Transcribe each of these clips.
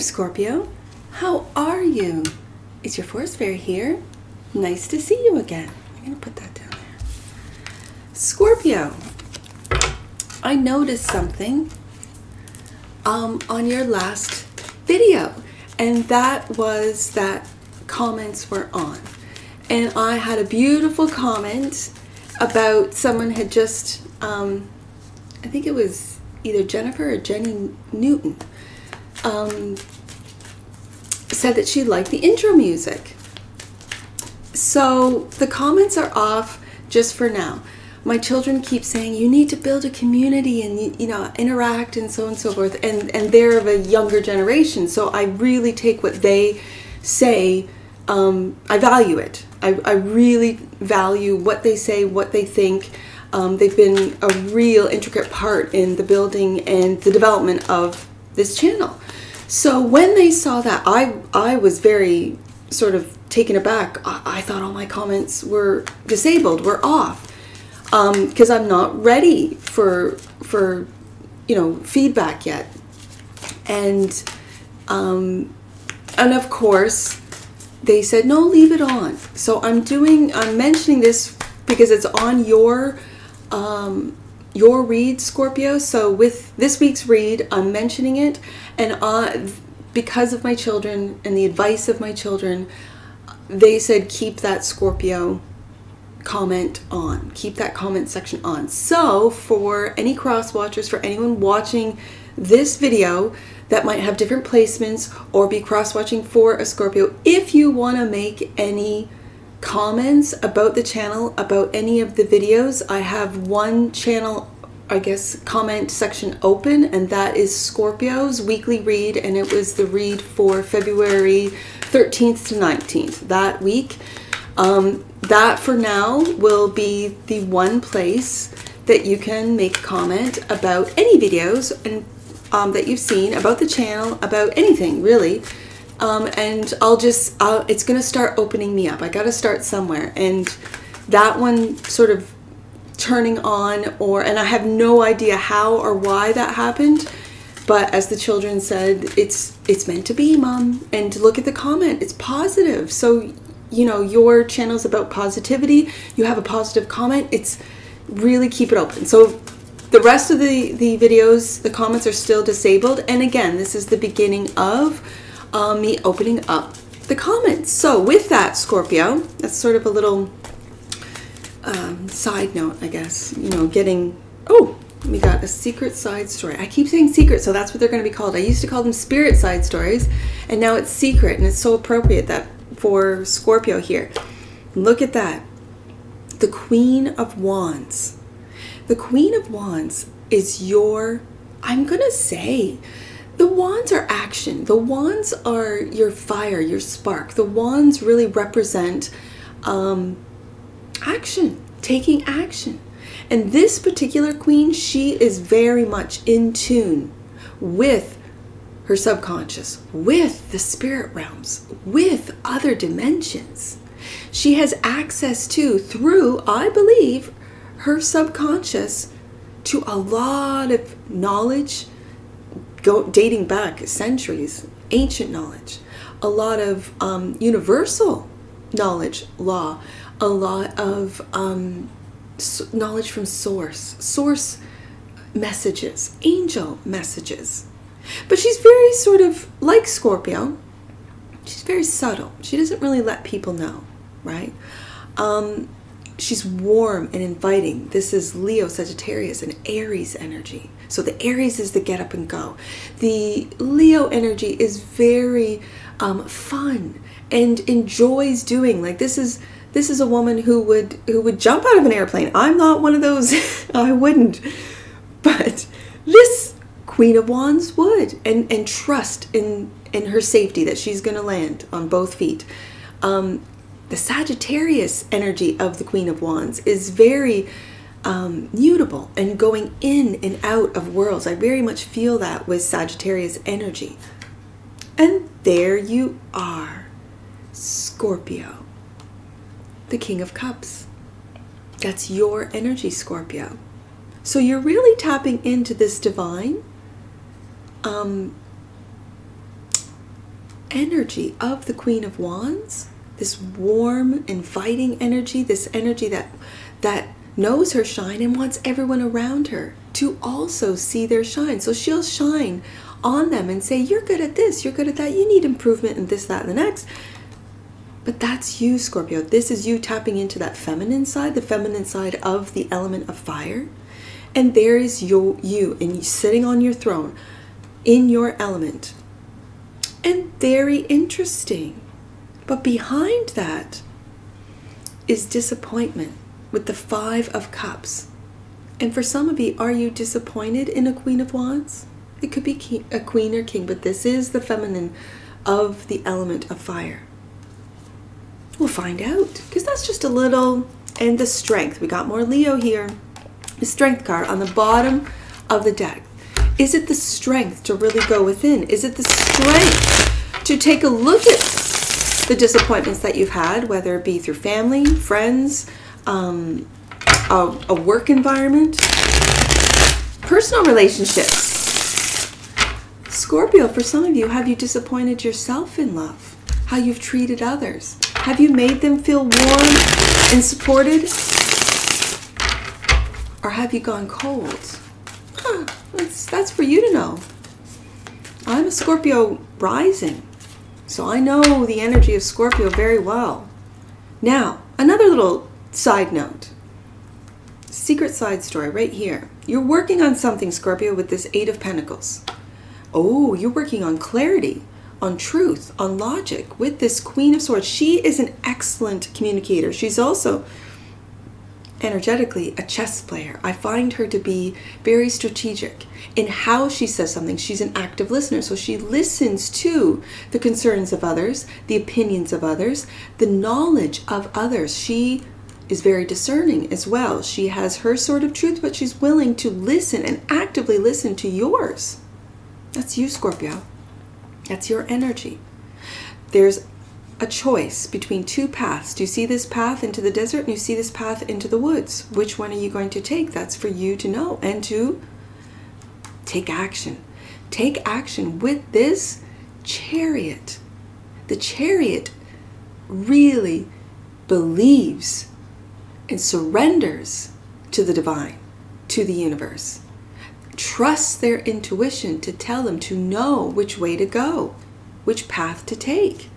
Scorpio. How are you? Is your forest fairy here? Nice to see you again. I'm going to put that down there. Scorpio, I noticed something on your last video, and that was that comments were on. And I had a beautiful comment about someone had just, I think it was either Jennifer or Jenny Newton, said that she liked the intro music. So the comments are off just for now. My children keep saying you need to build a community and interact and so on and so forth, and they're of a younger generation, so I really take what they say. I value it. I really value what they say, what they think. They've been a real intricate part in the building and the development of this channel. So when they saw that, I was very sort of taken aback. I thought all my comments were disabled, were off, because I'm not ready for feedback yet. And of course they said no, leave it on. So I'm mentioning this because it's on your read, Scorpio. So with this week's read, I'm mentioning it, and because of my children and the advice of my children, they said keep that Scorpio comment on, keep that comment section on. So for any cross watchers, for anyone watching this video that might have different placements or be cross watching for a Scorpio, if you want to make any comments about the channel, about any of the videos, I have one channel, I guess, comment section open, and that is Scorpio's weekly read, and it was the read for February 13th to 19th that week. That for now will be the one place that you can make a comment about any videos and that you've seen, about the channel, about anything really. And it's going to start opening me up. I got to start somewhere, and that one sort of turning on, and I have no idea how or why that happened, but as the children said, it's meant to be, Mom. And look at the comment, it's positive. So your channel's about positivity. You have a positive comment, it's really keep it open. So the rest of the videos, the comments are still disabled, and again, this is the beginning of me opening up the comments. So with that, Scorpio, that's sort of a little side note, I guess, we got a secret side story. I keep saying secret, so that's what they're going to be called. I used to call them spirit side stories, and now it's secret, and it's so appropriate that for Scorpio here. Look at that. The Queen of Wands. The Queen of Wands is I'm going to say, the wands are action. The wands are your fire, your spark. The wands really represent action, taking action. And this particular queen, she is very much in tune with her subconscious, with the spirit realms, with other dimensions. She has access to, through, I believe, her subconscious, to a lot of knowledge, dating back centuries, ancient knowledge, a lot of universal knowledge, law, a lot of knowledge from source messages, angel messages. But she's very sort of like Scorpio. She's very subtle. She doesn't really let people know, right? She's warm and inviting. This is Leo, Sagittarius, and Aries energy. So the Aries is the get up and go. The Leo energy is very fun and enjoys doing. Like this is a woman who would jump out of an airplane. I'm not one of those. I wouldn't. But this Queen of Wands would, and trust in her safety that she's going to land on both feet. The Sagittarius energy of the Queen of Wands is very mutable and going in and out of worlds. I very much feel that with Sagittarius energy. And there you are, Scorpio, the King of Cups. That's your energy, Scorpio. So you're really tapping into this divine energy of the Queen of Wands, this warm, inviting energy, this energy that knows her shine and wants everyone around her to also see their shine. So she'll shine on them and say, you're good at this, you're good at that, you need improvement in this, that, and the next. But that's you, Scorpio. This is you tapping into that feminine side, the feminine side of the element of fire. And there is you and you sitting on your throne in your element. And very interesting. But behind that is disappointment with the 5 of Cups. And for some of you, are you disappointed in a Queen of Wands? It could be a queen or king, but this is the feminine of the element of fire. We'll find out, because that's just a little. And the strength. We got more Leo here. The strength card on the bottom of the deck. Is it the strength to really go within? Is it the strength to take a look at the disappointments that you've had, whether it be through family, friends, a work environment, personal relationships? Scorpio, for some of you, have you disappointed yourself in love? How you've treated others? Have you made them feel warm and supported? Or have you gone cold? That's for you to know. I'm a Scorpio rising, so I know the energy of Scorpio very well. Now, another little side note. Secret side story right here. You're working on something, Scorpio, with this 8 of Pentacles. Oh, you're working on clarity, on truth, on logic with this Queen of Swords. She is an excellent communicator. She's also energetically a chess player. I find her to be very strategic in how she says something. She's an active listener, so she listens to the concerns of others, the opinions of others, the knowledge of others. She is very discerning as well. She has her sort of truth, but she's willing to listen and actively listen to yours. That's you, Scorpio. That's your energy. There's a choice between 2 paths. Do you see this path into the desert and you see this path into the woods? Which one are you going to take? That's for you to know and to take action. Take action with this Chariot. The Chariot really believes and surrenders to the divine, to the universe. Trusts their intuition to tell them, to know which way to go, which path to take,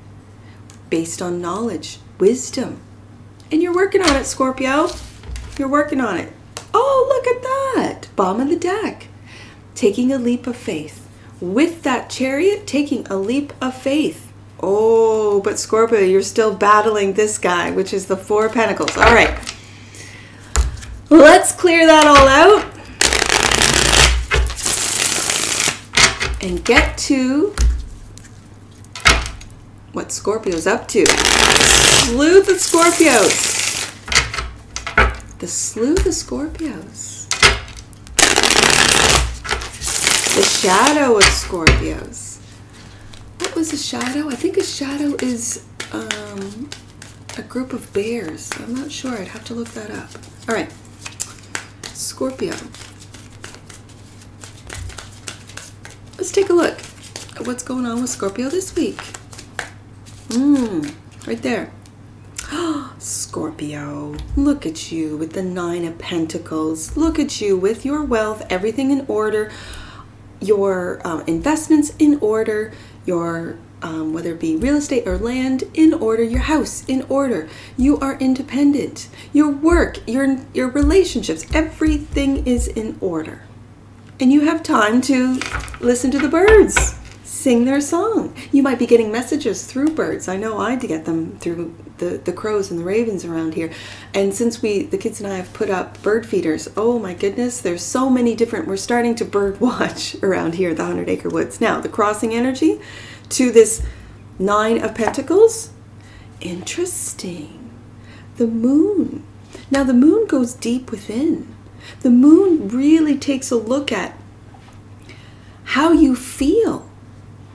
based on knowledge, wisdom. And you're working on it, Scorpio. You're working on it. Oh, look at that. Bottom of the deck. Taking a leap of faith. With that Chariot, taking a leap of faith. Oh, but Scorpio, you're still battling this guy, which is the 4 of Pentacles. All right. Let's clear that all out. And get to what Scorpio's up to. Sleuth of Scorpios. The Sleuth of Scorpios. The Shadow of Scorpios. What was a shadow? I think a shadow is a group of bears. I'm not sure. I'd have to look that up. All right. Scorpio. Let's take a look at what's going on with Scorpio this week. Right there. Scorpio, look at you with the 9 of Pentacles. Look at you with your wealth, everything in order, your investments in order, your whether it be real estate or land in order, your house in order. You are independent. Your work, your relationships, everything is in order. And you have time to listen to the birds sing their song. You might be getting messages through birds. I know I get them through the crows and the ravens around here. And since the kids and I have put up bird feeders, oh my goodness, there's so many different, we're starting to bird watch around here at the 100 Acre Woods. Now, the crossing energy to this 9 of Pentacles. Interesting. The moon. Now, the moon goes deep within. The moon really takes a look at how you feel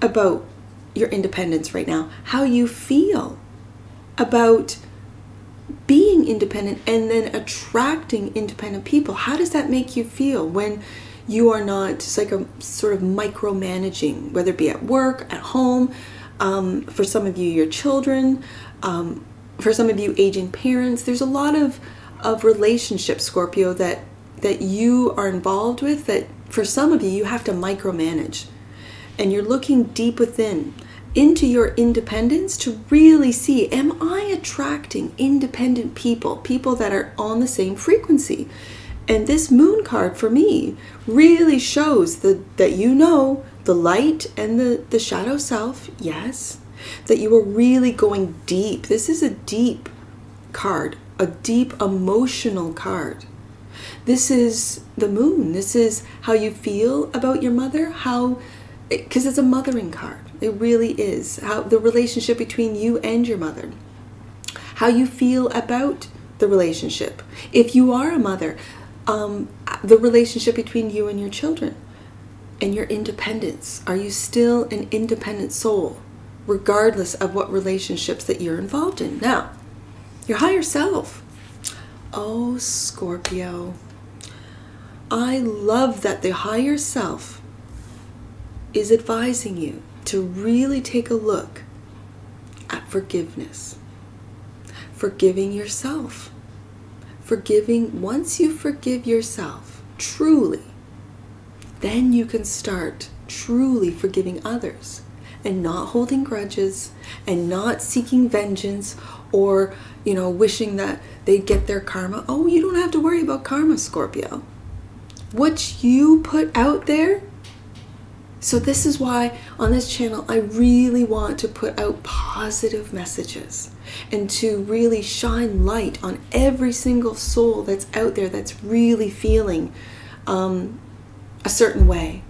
about your independence right now, how you feel about being independent and then attracting independent people. How does that make you feel when you are not, it's like a sort of micromanaging, whether it be at work, at home, For some of you, your children. For some of you, aging parents. There's a lot of relationships, Scorpio, that you are involved with, that for some of you, you have to micromanage. And you're looking deep within into your independence to really see, am I attracting independent people, people that are on the same frequency? And this moon card for me really shows that you know the light and the shadow self, yes, that you are really going deep. This is a deep card, a deep emotional card. This is the moon. This is how you feel about your mother, because it's a mothering card. It really is. How the relationship between you and your mother. How you feel about the relationship. If you are a mother, the relationship between you and your children. And your independence. Are you still an independent soul, regardless of what relationships that you're involved in? Now, your higher self. Oh, Scorpio. I love that the higher self is advising you to really take a look at forgiveness. Forgiving yourself. Once you forgive yourself, truly, then you can start truly forgiving others and not holding grudges and not seeking vengeance or, wishing that they get their karma. Oh, you don't have to worry about karma, Scorpio. What you put out there. So this is why on this channel, I really want to put out positive messages and to really shine light on every single soul that's out there that's really feeling a certain way,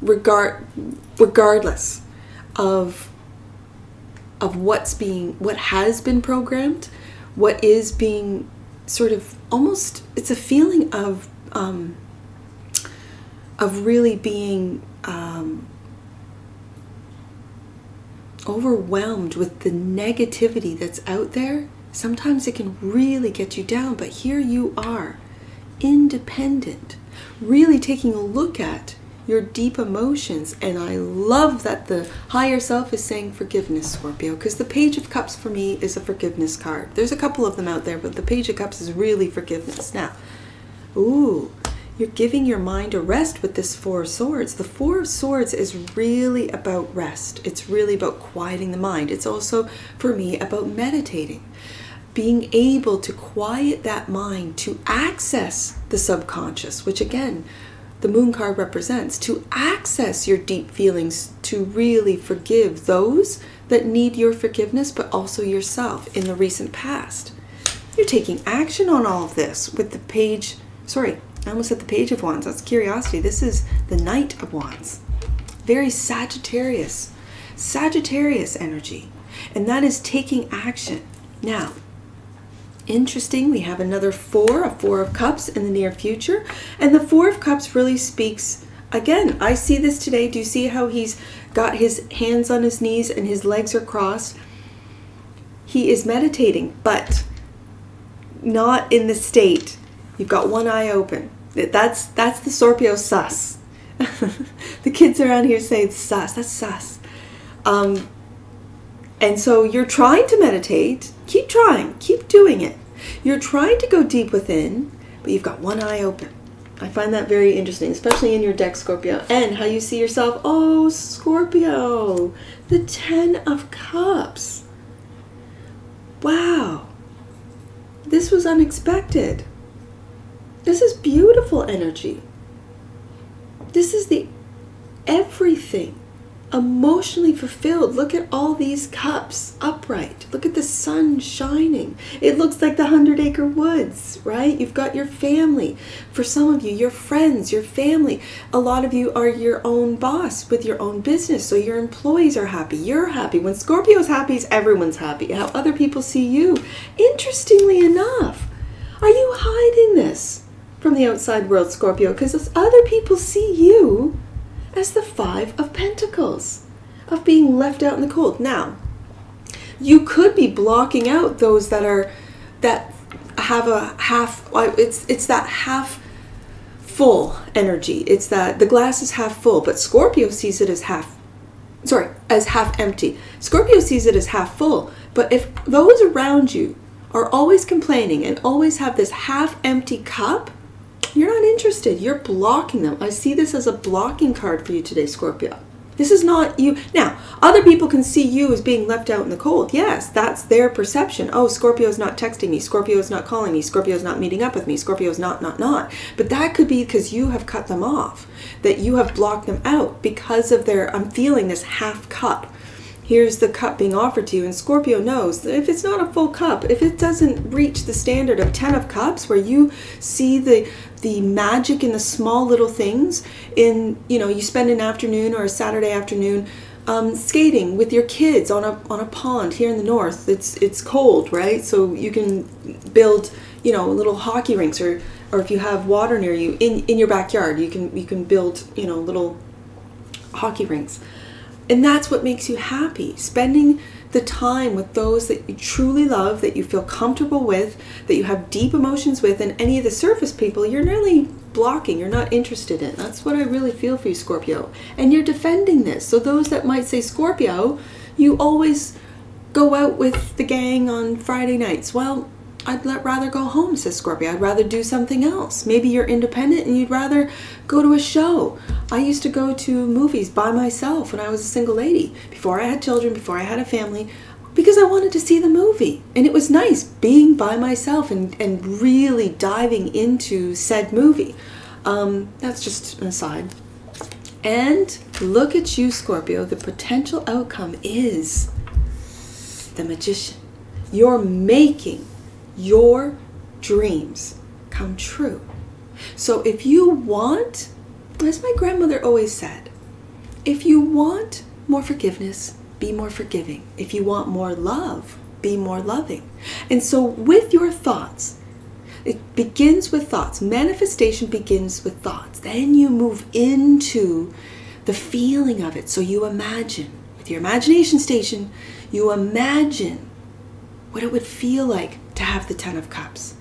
regardless of what has been programmed, what is being sort of almost, it's a feeling of really being overwhelmed with the negativity that's out there. Sometimes it can really get you down, but here you are, independent, really taking a look at your deep emotions. And I love that the higher self is saying forgiveness, Scorpio, because the Page of Cups for me is a forgiveness card. There's a couple of them out there, but the Page of Cups is really forgiveness. Now, ooh, you're giving your mind a rest with this Four of Swords. The Four of Swords is really about rest. It's really about quieting the mind. It's also, for me, about meditating. Being able to quiet that mind to access the subconscious, which again, the moon card represents, to access your deep feelings, to really forgive those that need your forgiveness, but also yourself in the recent past. You're taking action on all of this with the Page, I almost said the Page of Wands. That's curiosity. This is the Knight of Wands. Very Sagittarius energy. And that is taking action. Now, interesting, we have another a Four of Cups in the near future. And the Four of Cups really speaks, again, I see this today. Do you see how he's got his hands on his knees and his legs are crossed? He is meditating, but not in the state. You've got one eye open. That's the Scorpio sus. The kids around here say sus. That's sus. And so you're trying to meditate. Keep trying. Keep doing it. You're trying to go deep within, but you've got one eye open. I find that very interesting, especially in your deck, Scorpio. And how you see yourself. Oh, Scorpio. The Ten of Cups. Wow. This was unexpected. This is beautiful energy. This is the everything emotionally fulfilled. Look at all these cups upright. Look at the sun shining. It looks like the 100-acre woods, right? You've got your family. For some of you, your friends, your family. A lot of you are your own boss with your own business, so your employees are happy. You're happy. When Scorpio's happy, everyone's happy. How other people see you. Interestingly enough, are you hiding this from the outside world, Scorpio? Because other people see you as the Five of Pentacles, of being left out in the cold. Now, you could be blocking out those that have a half, it's that half full energy. It's that the glass is half full, but Scorpio sees it as half sorry, as half empty. Scorpio sees it as half full. But if those around you are always complaining and always have this half empty cup, you're not interested. You're blocking them. I see this as a blocking card for you today, Scorpio. This is not you. Now, other people can see you as being left out in the cold. Yes, that's their perception. Oh, Scorpio's not texting me. Scorpio's not calling me. Scorpio's not meeting up with me. Scorpio's not. But that could be because you have cut them off, that you have blocked them out because of their, I'm feeling this half cup. Here's the cup being offered to you, and Scorpio knows that if it's not a full cup, if it doesn't reach the standard of 10 of cups, where you see the magic in the small little things, in, you know, you spend an afternoon or a Saturday afternoon skating with your kids on a pond here in the north. It's cold, right? So you can build, you know, little hockey rinks, or if you have water near you in your backyard, you can build, you know, little hockey rinks. And that's what makes you happy, spending the time with those that you truly love, that you feel comfortable with, that you have deep emotions with, and any of the surface people you're really blocking, you're not interested in. That's what I really feel for you, Scorpio. And you're defending this. So those that might say, Scorpio, you always go out with the gang on Friday nights. Well, I'd rather go home, says Scorpio. I'd rather do something else. Maybe you're independent and you'd rather go to a show. I used to go to movies by myself when I was a single lady, before I had children, before I had a family, because I wanted to see the movie. And it was nice being by myself and really diving into said movie. That's just an aside. And look at you, Scorpio. The potential outcome is the Magician. You're making your dreams come true. So if you want, as my grandmother always said, if you want more forgiveness, be more forgiving. If you want more love, be more loving. And so with your thoughts, it begins with thoughts. Manifestation begins with thoughts. Then you move into the feeling of it. So you imagine, with your imagination station, you imagine what it would feel like to have the 10 of Cups.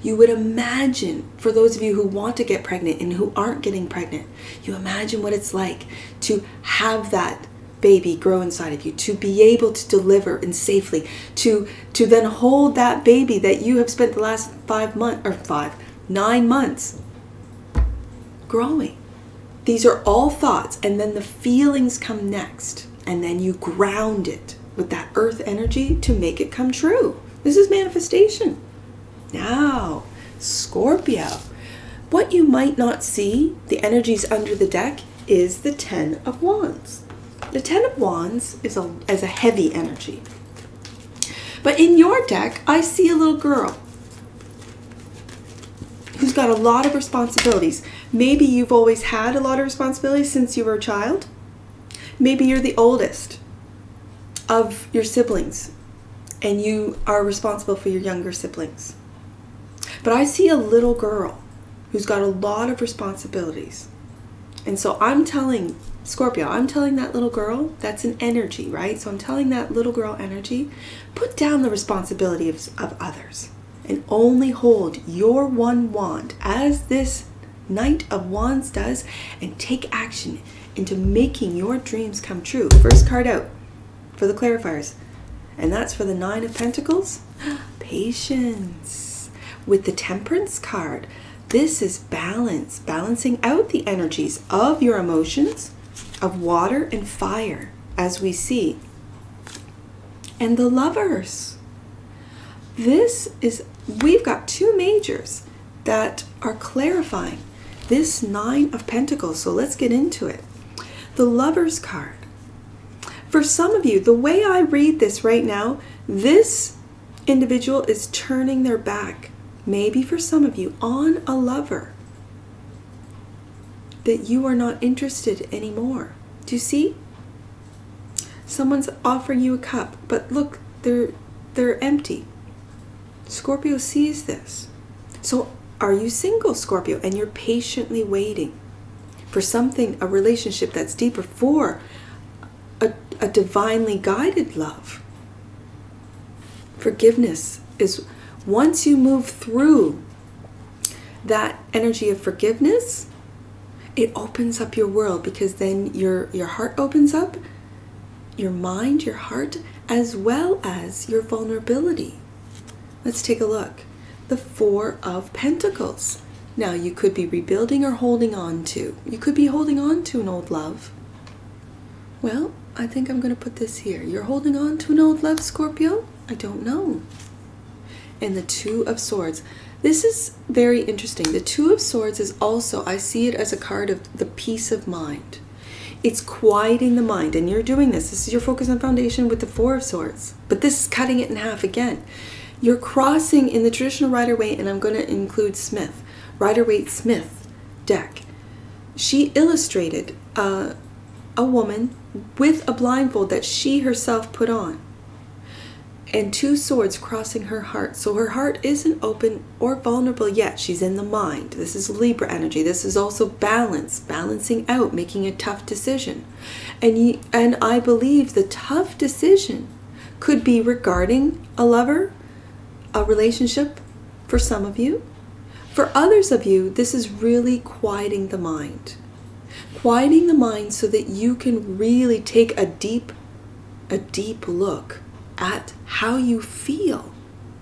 You would imagine, for those of you who want to get pregnant and who aren't getting pregnant, you imagine what it's like to have that baby grow inside of you, to be able to deliver and safely, to then hold that baby that you have spent the last 9 months growing. These are all thoughts, and then the feelings come next, and then you ground it with that earth energy to make it come true. This is manifestation. Now, Scorpio, what you might not see, the energies under the deck, is the 10 of Wands. The 10 of Wands is a heavy energy. But in your deck, I see a little girl who's got a lot of responsibilities. Maybe you've always had a lot of responsibilities since you were a child. Maybe you're the oldest of your siblings and you are responsible for your younger siblings. But I see a little girl who's got a lot of responsibilities. And so I'm telling Scorpio, I'm telling that little girl, that's an energy, right? So I'm telling that little girl energy, put down the responsibility of others and only hold your one wand, as this Knight of Wands does, and take action into making your dreams come true. First card out for the clarifiers, and that's for the 9 of Pentacles. Patience. With the Temperance card, this is balance, balancing out the energies of your emotions, of water and fire, as we see. And the Lovers. This is, we've got 2 majors that are clarifying this 9 of Pentacles. So let's get into it. The Lovers card. For some of you, the way I read this right now, this individual is turning their back, maybe for some of you, on a lover that you are not interested anymore. Do you see? Someone's offering you a cup, but look, they're empty. Scorpio sees this. So are you single, Scorpio, and you're patiently waiting for something, a relationship that's deeper, for a divinely guided love? Forgiveness is, once you move through that energy of forgiveness, it opens up your world, because then your heart opens up your mind, your heart, as well as your vulnerability. Let's take a look. The Four of Pentacles. Now, you could be rebuilding or holding on to. You could be holding on to an old love. Well, I think I'm going to put this here. You're holding on to an old love, Scorpio? I don't know. And the Two of Swords. This is very interesting. The Two of Swords is also, I see it as a card of the peace of mind. It's quieting the mind, and you're doing this. This is your focus on foundation with the Four of Swords. But this is cutting it in half again. You're crossing in the traditional Rider-Waite, and I'm going to include Smith. Rider-Waite-Smith deck. She illustrated a woman with a blindfold that she herself put on. And two swords crossing her heart. So her heart isn't open or vulnerable yet. She's in the mind. This is Libra energy. This is also balance, balancing out, making a tough decision. And I believe the tough decision could be regarding a lover, a relationship for some of you. For others of you, this is really quieting the mind. Quieting the mind so that you can really take a deep look at how you feel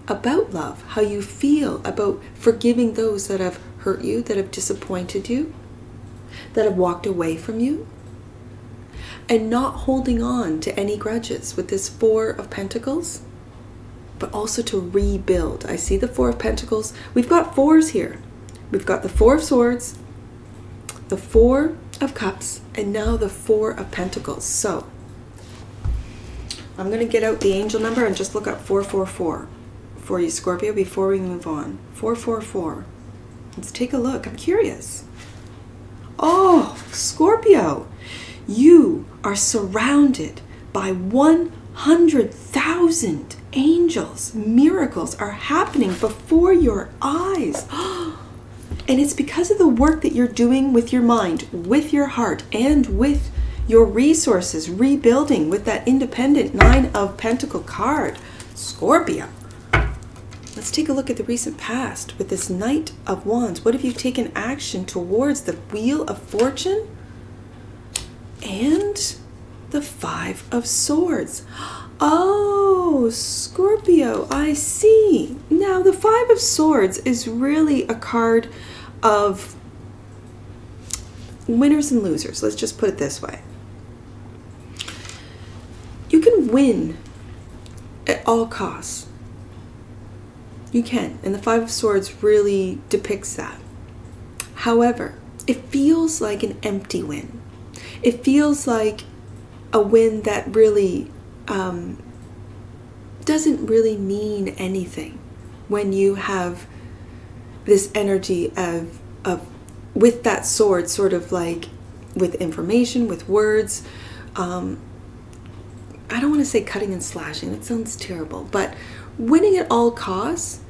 about love, how you feel about forgiving those that have hurt you, that have disappointed you, that have walked away from you, and not holding on to any grudges with this Four of Pentacles, but also to rebuild. I see the Four of Pentacles. We've got fours here. We've got the Four of Swords, the Four of Cups, and now the Four of Pentacles. So I'm going to get out the angel number and just look up 444 for you, Scorpio, before we move on. 444. Let's take a look. I'm curious. Oh, Scorpio, you are surrounded by 100,000 angels. Miracles are happening before your eyes. And it's because of the work that you're doing with your mind, with your heart, and with your resources, rebuilding with that independent Nine of Pentacle card. Scorpio. Let's take a look at the recent past with this Knight of Wands. What have you taken action towards? The Wheel of Fortune and the Five of Swords. Oh, Scorpio, I see. Now, the Five of Swords is really a card of winners and losers. Let's just put it this way. You can win at all costs. You can. And the Five of Swords really depicts that. However, it feels like an empty win. It feels like a win that really doesn't really mean anything when you have this energy of with that sword, sort of like with information, with words. I don't want to say cutting and slashing, it sounds terrible, but winning at all costs,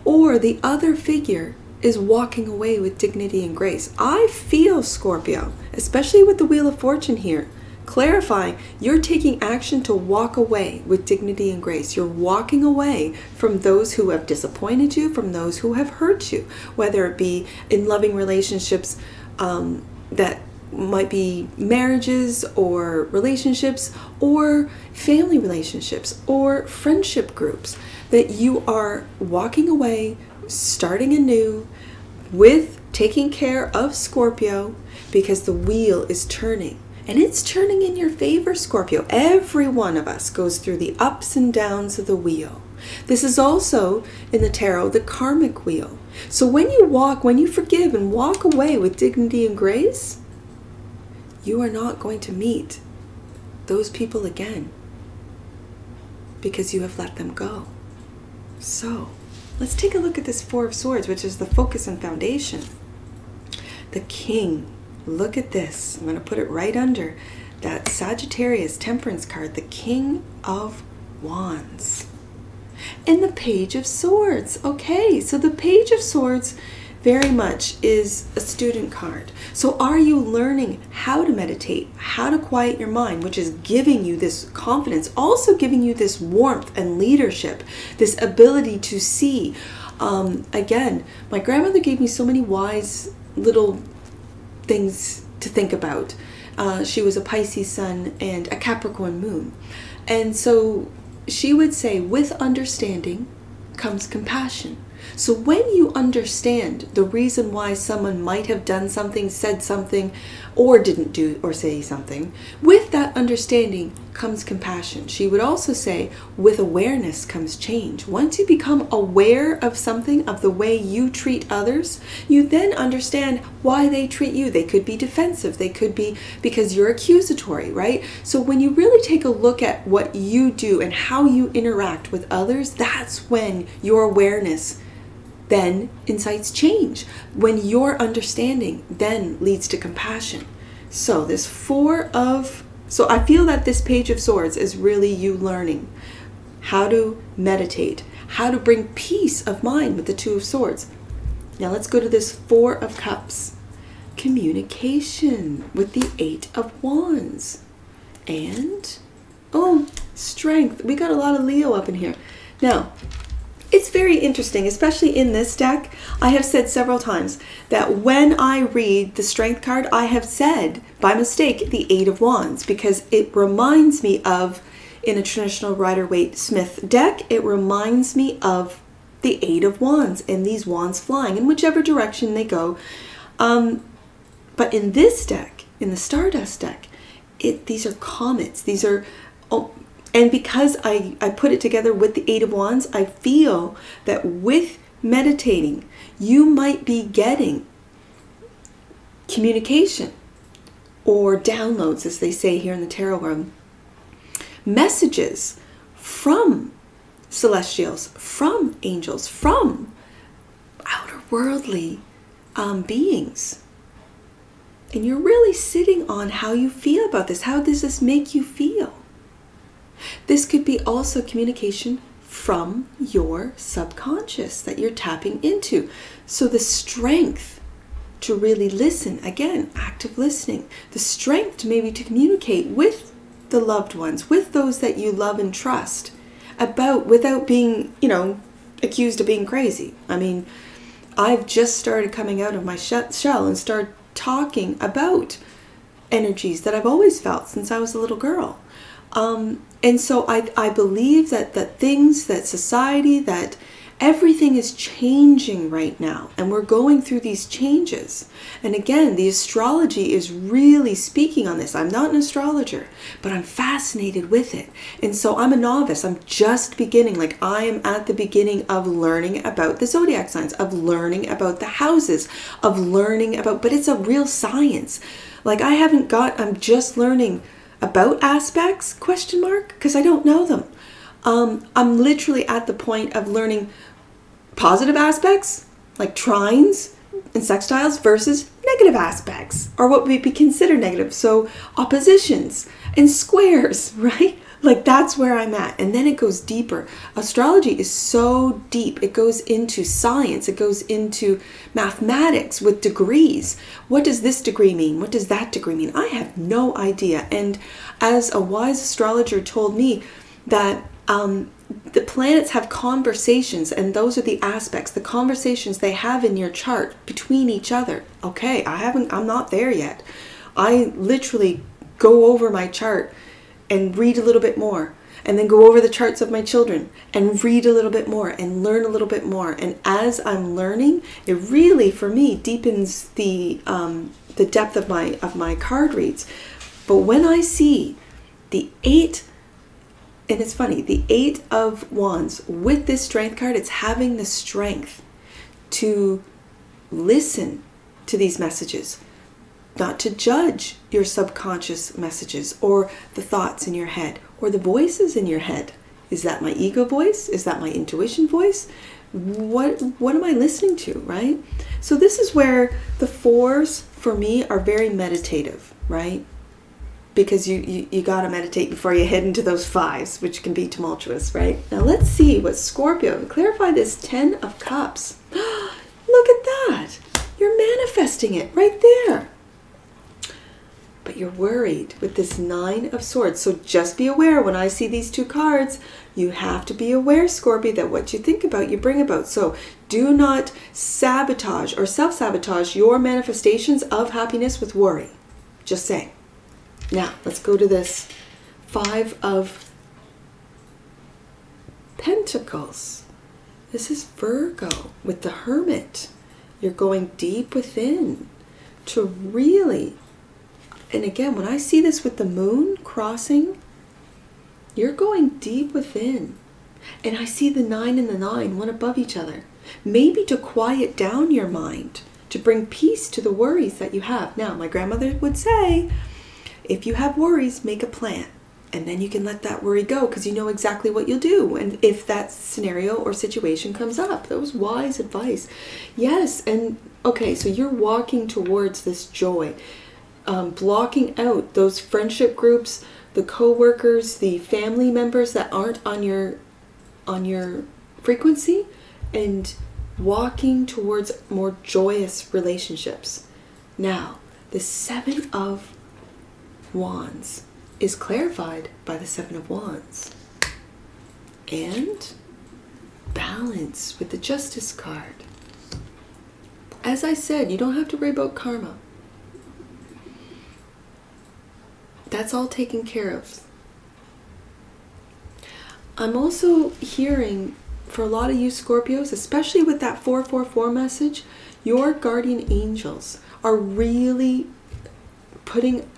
or the other figure is walking away with dignity and grace. I feel, Scorpio, especially with the Wheel of Fortune here, clarifying you're taking action to walk away with dignity and grace. You're walking away from those who have disappointed you, from those who have hurt you, whether it be in loving relationships that might be marriages or relationships or family relationships or friendship groups, that you are walking away, starting anew with taking care of, Scorpio, because the wheel is turning. And it's turning in your favor, Scorpio. Every one of us goes through the ups and downs of the wheel. This is also, in the tarot, the karmic wheel. So when you walk, when you forgive and walk away with dignity and grace, you are not going to meet those people again because you have let them go. So let's take a look at this Four of Swords, which is the focus and foundation. The King. Look at this. I'm going to put it right under that Sagittarius Temperance card, the King of Wands. And the Page of Swords. Okay, so the Page of Swords very much is a student card. So are you learning how to meditate, how to quiet your mind, which is giving you this confidence, also giving you this warmth and leadership, this ability to see. Again, my grandmother gave me so many wise little things to think about. She was a Pisces sun and a Capricorn moon. And so she would say, with understanding comes compassion. So when you understand the reason why someone might have done something, said something, or didn't do or say something, with that understanding comes compassion. She would also say, with awareness comes change. Once you become aware of something, of the way you treat others, you then understand why they treat you. They could be defensive. They could be because you're accusatory, right? So when you really take a look at what you do and how you interact with others, that's when your awareness then incites change. When your understanding then leads to compassion. So this so I feel that this Page of Swords is really you learning how to meditate, how to bring peace of mind with the Two of Swords. Now let's go to this Four of Cups. Communication with the Eight of Wands. And, oh, strength. We got a lot of Leo up in here. Now, it's very interesting, especially in this deck. I have said several times that when I read the Strength card, I have said, by mistake, the Eight of Wands, because it reminds me of, in a traditional Rider-Waite-Smith deck, it reminds me of the Eight of Wands and these wands flying in whichever direction they go. But in this deck, in the Stardust deck, these are comets. These are... And because I put it together with the Eight of Wands, I feel that with meditating, you might be getting communication or downloads, as they say here in the tarot room, messages from celestials, from angels, from outer worldly beings. And you're really sitting on how you feel about this. How does this make you feel? This could be also communication from your subconscious that you're tapping into. So the strength to really listen, again, active listening, the strength to maybe to communicate with the loved ones, with those that you love and trust, without being, accused of being crazy. I mean, I've just started coming out of my shell and started talking about energies that I've always felt since I was a little girl. And so I believe that things, that society, that everything is changing right now. And we're going through these changes. And again, the astrology is really speaking on this. I'm not an astrologer, but I'm fascinated with it. And so I'm a novice. I'm just beginning. Like I am at the beginning of learning about the zodiac signs, of learning about the houses, of learning about, but it's a real science. Like I'm just learning about aspects, because I don't know them. I'm literally at the point of learning positive aspects, like trines and sextiles, versus negative aspects, or what would be considered negative. So oppositions and squares, right? Like that's where I'm at. And then it goes deeper. Astrology is so deep. It goes into science. It goes into mathematics with degrees. What does this degree mean? What does that degree mean? I have no idea. And as a wise astrologer told me that the planets have conversations, and those are the aspects, the conversations they have in your chart between each other. Okay, I'm not there yet. I literally go over my chart and read a little bit more, and then go over the charts of my children and read a little bit more and learn a little bit more. And as I'm learning, it really, for me, deepens the depth of my card reads. But when I see the Eight, and it's funny, the Eight of Wands with this Strength card, it's having the strength to listen to these messages, not to judge your subconscious messages or the thoughts in your head or the voices in your head. Is that my ego voice? Is that my intuition voice? What am I listening to, right? So this is where the fours for me are very meditative, right? Because you got to meditate before you head into those fives, which can be tumultuous, right? Now let's see what Scorpio, clarify this 10 of Cups. Look at that. You're manifesting it right there. But you're worried with this Nine of Swords. So just be aware when I see these two cards, you have to be aware, Scorpio, that what you think about, you bring about. So do not sabotage or self-sabotage your manifestations of happiness with worry. Just saying. Now, let's go to this 5 of Pentacles. This is Virgo with the Hermit. You're going deep within to really, and again, when I see this with the moon crossing, you're going deep within. And I see the 9 and the 9, one above each other. Maybe to quiet down your mind, to bring peace to the worries that you have. Now, my grandmother would say, if you have worries, make a plan. And then you can let that worry go because you know exactly what you'll do. And if that scenario or situation comes up, that was wise advice. Yes, and okay, so you're walking towards this joy. Blocking out those friendship groups, the co-workers, the family members that aren't on your frequency, and walking towards more joyous relationships. Now, the 7 of Wands is clarified by the 7 of Wands. And balance with the Justice card. As I said, you don't have to worry about karma. That's all taken care of. I'm also hearing, for a lot of you Scorpios, especially with that 444 message, your guardian angels are really putting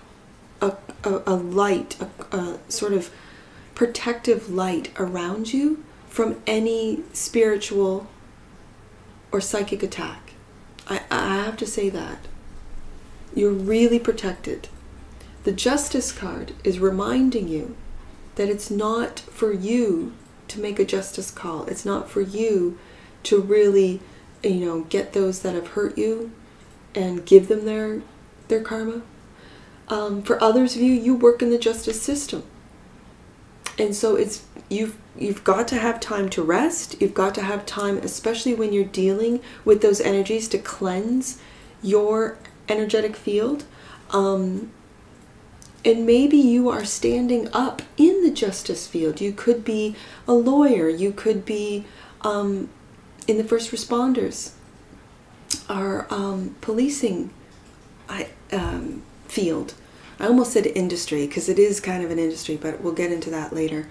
a light, a sort of protective light around you from any spiritual or psychic attack. I have to say that. You're really protected. The Justice card is reminding you that it's not for you to make a justice call. It's not for you to really, get those that have hurt you and give them their karma. For others of you, you work in the justice system. And so it's you've got to have time to rest. You've got to have time, especially when you're dealing with those energies, to cleanse your energetic field. And maybe you are standing up in the justice field. You could be a lawyer. You could be in the first responders or policing field. I almost said industry because it is kind of an industry, but we'll get into that later.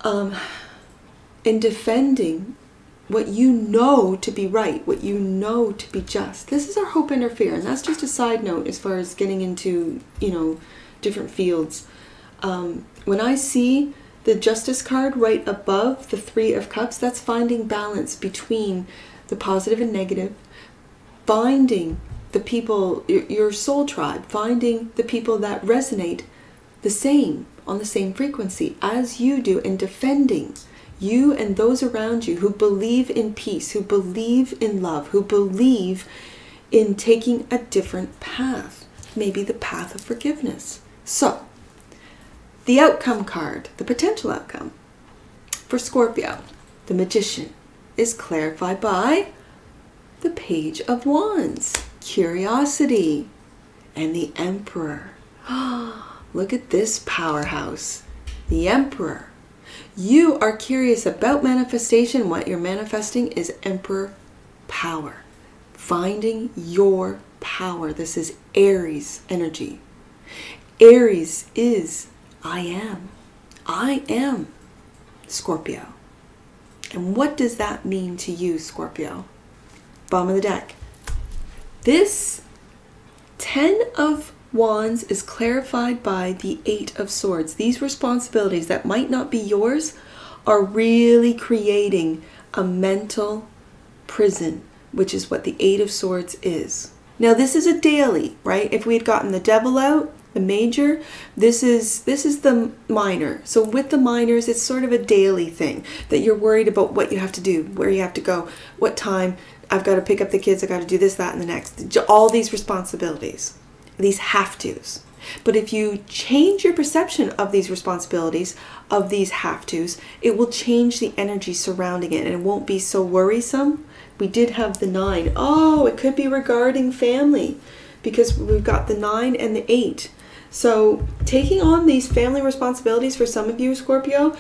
In defending what you know to be right, what you know to be just. This is our hope and our fear, and that's just a side note as far as getting into, different fields. When I see the Justice card right above the 3 of Cups, that's finding balance between the positive and negative, finding the people, your soul tribe, finding the people that resonate the same, on the same frequency as you do, and defending you and those around you who believe in peace, who believe in love, who believe in taking a different path, maybe the path of forgiveness. So, the outcome card, the potential outcome for Scorpio, the Magician, is clarified by the Page of Wands, Curiosity, and the Emperor. Look at this powerhouse, the Emperor. You are curious about manifestation. What you're manifesting is Emperor power, finding your power. This is Aries energy. Aries is I am Scorpio. And what does that mean to you, Scorpio? Bottom of the deck. This 10 of Wands is clarified by the 8 of Swords. These responsibilities that might not be yours are really creating a mental prison, which is what the 8 of Swords is. Now this is a daily, right? If we had gotten the Devil out, the major, this is the minor. So with the minors, it's sort of a daily thing that you're worried about what you have to do, where you have to go, what time, I've got to pick up the kids, I've got to do this, that, and the next. All these responsibilities, these have-tos. But if you change your perception of these responsibilities, of these have-tos, it will change the energy surrounding it and it won't be so worrisome. We did have the 9. Oh, it could be regarding family because we've got the 9 and the 8. So taking on these family responsibilities for some of you, Scorpio,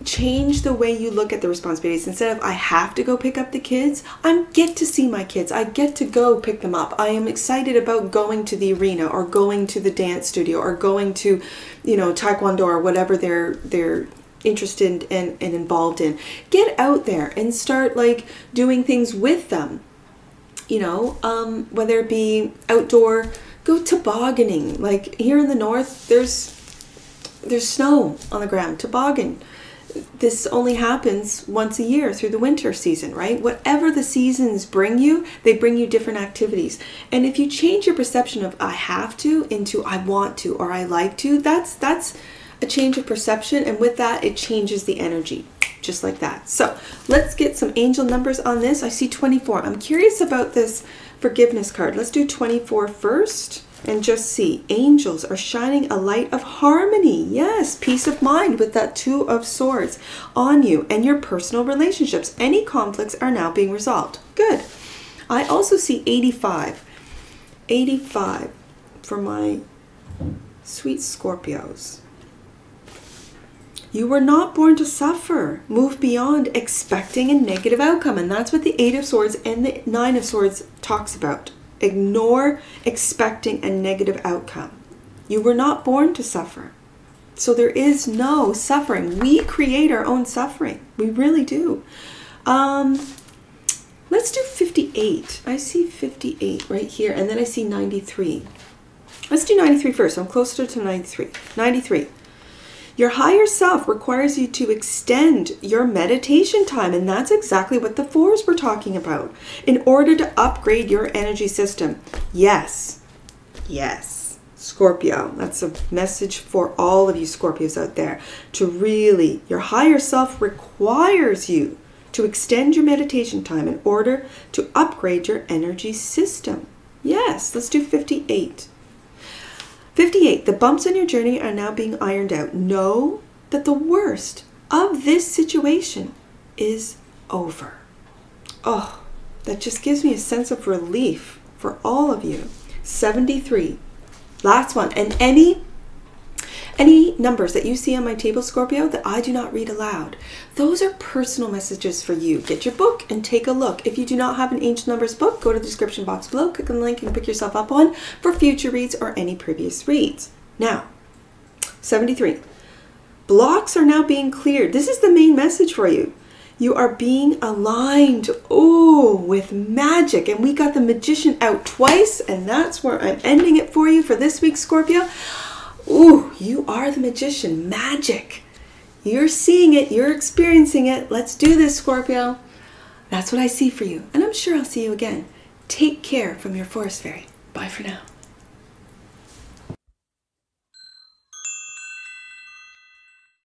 Change the way you look at the responsibilities. Instead of I have to go pick up the kids, I get to see my kids. I get to go pick them up. I am excited about going to the arena or going to the dance studio or going to, you know, Taekwondo or whatever they're interested and involved in. Get out there and start like doing things with them. You know, whether it be outdoor, go tobogganing. Like here in the north, there's snow on the ground. Toboggan. This only happens once a year through the winter season, right? Whatever the seasons bring you, they bring you different activities. And if you change your perception of I have to into I want to or I like to, that's a change of perception. And with that, it changes the energy, just like that. So let's get some angel numbers on this. I see 24. I'm curious about this forgiveness card. Let's do 24 first. And just see, angels are shining a light of harmony. Yes, peace of mind with that 2 of Swords on you and your personal relationships. Any conflicts are now being resolved. Good. I also see 85. 85 for my sweet Scorpios. You were not born to suffer. Move beyond expecting a negative outcome. And that's what the 8 of Swords and the 9 of Swords talks about. Ignore expecting a negative outcome. You were not born to suffer. So there is no suffering. We create our own suffering. We really do. Let's do 58. I see 58 right here. And then I see 93. Let's do 93 first. I'm closer to 93. 93. Your higher self requires you to extend your meditation time, and that's exactly what the 4s were talking about, in order to upgrade your energy system. Yes, yes, Scorpio. That's a message for all of you Scorpios out there. To really, your higher self requires you to extend your meditation time in order to upgrade your energy system. Yes, let's do 58. 58, the bumps on your journey are now being ironed out. Know that the worst of this situation is over. Oh, that just gives me a sense of relief for all of you. 73, last one. And any numbers that you see on my table, Scorpio, that I do not read aloud, those are personal messages for you. Get your book and take a look. If you do not have an Angel Numbers book, go to the description box below, click on the link and pick yourself up one for future reads or any previous reads. Now, 73. Blocks are now being cleared. This is the main message for you. You are being aligned, with magic. And we got the Magician out twice, and that's where I'm ending it for you for this week, Scorpio. Ooh, you are the Magician. Magic. You're seeing it. You're experiencing it. Let's do this, Scorpio. That's what I see for you. And I'm sure I'll see you again. Take care from your Forest Fairy. Bye for now.